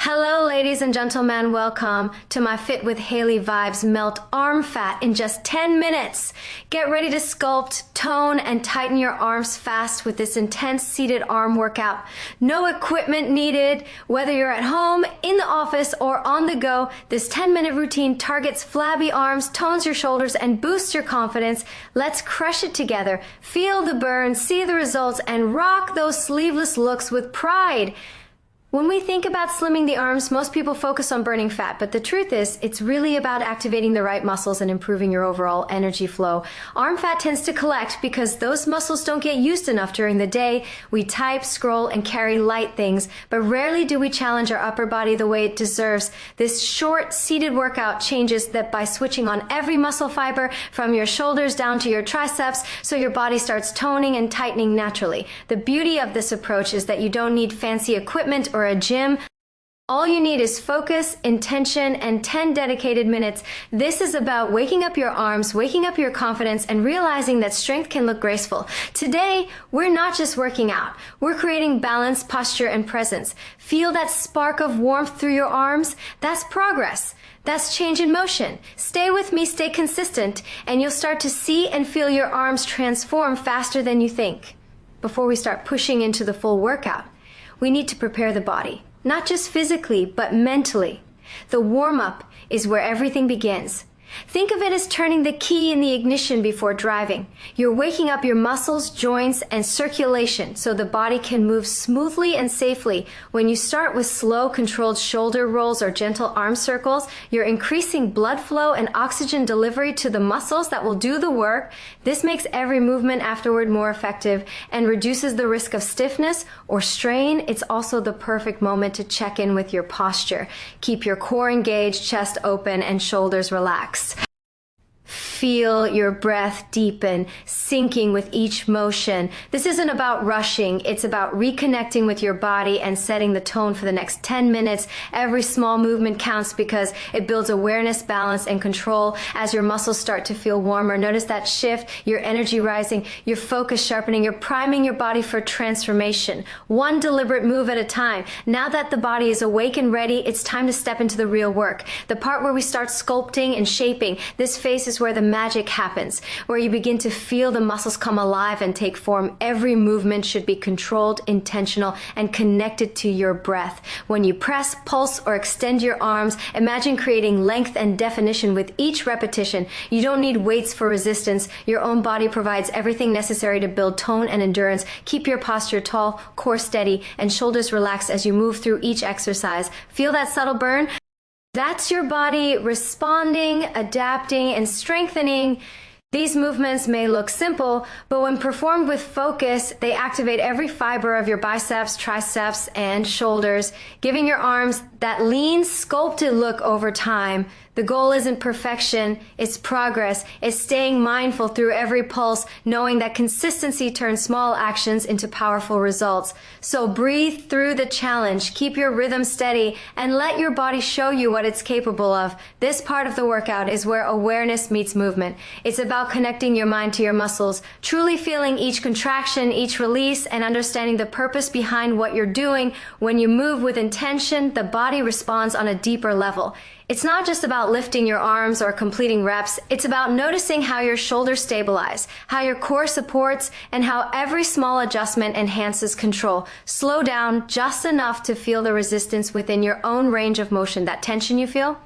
Hello, ladies and gentlemen. Welcome to my Fit with Haley Vibes Melt Arm Fat in just 10 minutes. Get ready to sculpt, tone, and tighten your arms fast with this intense seated arm workout. No equipment needed. Whether you're at home, in the office, or on the go, this 10-minute routine targets flabby arms, tones your shoulders, and boosts your confidence. Let's crush it together. Feel the burn, see the results, and rock those sleeveless looks with pride. When we think about slimming the arms, most people focus on burning fat, but the truth is, it's really about activating the right muscles and improving your overall energy flow. Arm fat tends to collect because those muscles don't get used enough during the day. We type, scroll, and carry light things, but rarely do we challenge our upper body the way it deserves. This short, seated workout changes that by switching on every muscle fiber from your shoulders down to your triceps, so your body starts toning and tightening naturally. The beauty of this approach is that you don't need fancy equipment or a gym. All you need is focus, intention, and 10 dedicated minutes. This is about waking up your arms, waking up your confidence, and realizing that strength can look graceful. Today, we're not just working out. We're creating balance, posture, and presence. Feel that spark of warmth through your arms? That's progress. That's change in motion. Stay with me, stay consistent, and you'll start to see and feel your arms transform faster than you think. Before we start pushing into the full workout, we need to prepare the body, not just physically, but mentally. The warm-up is where everything begins. Think of it as turning the key in the ignition before driving. You're waking up your muscles, joints, and circulation so the body can move smoothly and safely. When you start with slow, controlled shoulder rolls or gentle arm circles, you're increasing blood flow and oxygen delivery to the muscles that will do the work. This makes every movement afterward more effective and reduces the risk of stiffness or strain. It's also the perfect moment to check in with your posture. Keep your core engaged, chest open, and shoulders relaxed. Feel your breath deepen, sinking with each motion. This isn't about rushing. It's about reconnecting with your body and setting the tone for the next 10 minutes. Every small movement counts because it builds awareness, balance, and control. As your muscles start to feel warmer, notice that shift, your energy rising, your focus sharpening. You're priming your body for transformation. One deliberate move at a time. Now that the body is awake and ready, it's time to step into the real work. The part where we start sculpting and shaping. This phase is where the magic happens, where you begin to feel the muscles come alive and take form. Every movement should be controlled, intentional, and connected to your breath. When you press, pulse, or extend your arms, imagine creating length and definition with each repetition. You don't need weights for resistance. Your own body provides everything necessary to build tone and endurance. Keep your posture tall, core steady, and shoulders relaxed as you move through each exercise. Feel that subtle burn? That's your body responding, adapting, and strengthening. These movements may look simple, but when performed with focus, they activate every fiber of your biceps, triceps, and shoulders, giving your arms that lean, sculpted look over time. The goal isn't perfection, it's progress. It's staying mindful through every pulse, knowing that consistency turns small actions into powerful results. So breathe through the challenge, keep your rhythm steady, and let your body show you what it's capable of. This part of the workout is where awareness meets movement. It's about connecting your mind to your muscles, truly feeling each contraction, each release, and understanding the purpose behind what you're doing. When you move with intention, the body responds on a deeper level. It's not just about lifting your arms or completing reps. It's about noticing how your shoulders stabilize, how your core supports, and how every small adjustment enhances control. Slow down just enough to feel the resistance within your own range of motion. That tension you feel?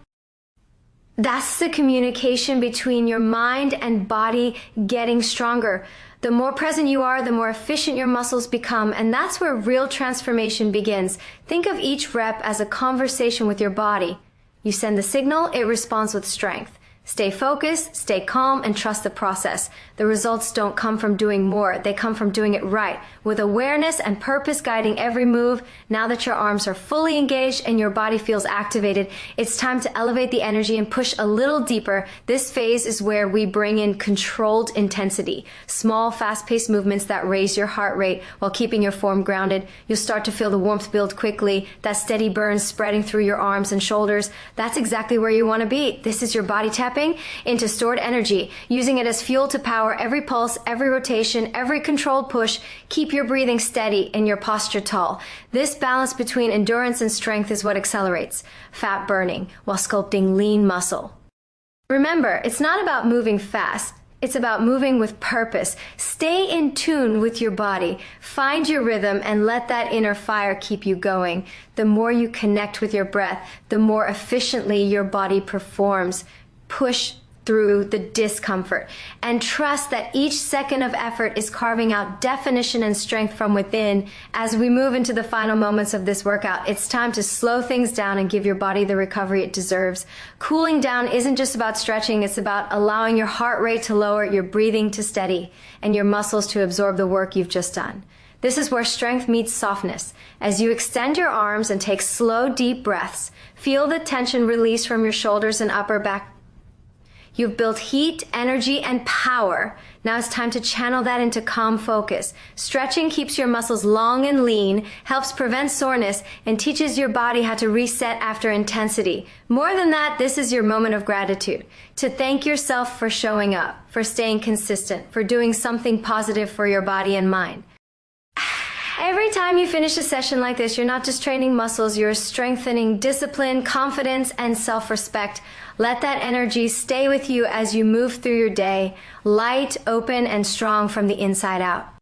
That's the communication between your mind and body getting stronger. The more present you are, the more efficient your muscles become, and that's where real transformation begins. Think of each rep as a conversation with your body. You send the signal, it responds with strength. Stay focused, stay calm, and trust the process. The results don't come from doing more. They come from doing it right, with awareness and purpose guiding every move. Now that your arms are fully engaged and your body feels activated, it's time to elevate the energy and push a little deeper. This phase is where we bring in controlled intensity. Small, fast-paced movements that raise your heart rate while keeping your form grounded. You'll start to feel the warmth build quickly, that steady burn spreading through your arms and shoulders. That's exactly where you want to be. This is your body tapping tapping into stored energy, using it as fuel to power every pulse, every rotation, every controlled push. Keep your breathing steady and your posture tall. This balance between endurance and strength is what accelerates fat burning while sculpting lean muscle. Remember, it's not about moving fast. It's about moving with purpose. Stay in tune with your body. Find your rhythm and let that inner fire keep you going. The more you connect with your breath, the more efficiently your body performs. Push through the discomfort and trust that each second of effort is carving out definition and strength from within. As we move into the final moments of this workout, it's time to slow things down and give your body the recovery it deserves. Cooling down isn't just about stretching, it's about allowing your heart rate to lower, your breathing to steady, and your muscles to absorb the work you've just done. This is where strength meets softness. As you extend your arms and take slow, deep breaths, feel the tension release from your shoulders and upper back. You've built heat, energy, and power. Now it's time to channel that into calm focus. Stretching keeps your muscles long and lean, helps prevent soreness, and teaches your body how to reset after intensity. More than that, this is your moment of gratitude. To thank yourself for showing up, for staying consistent, for doing something positive for your body and mind. Every time you finish a session like this, you're not just training muscles, you're strengthening discipline, confidence, and self-respect. Let that energy stay with you as you move through your day, light, open, and strong from the inside out.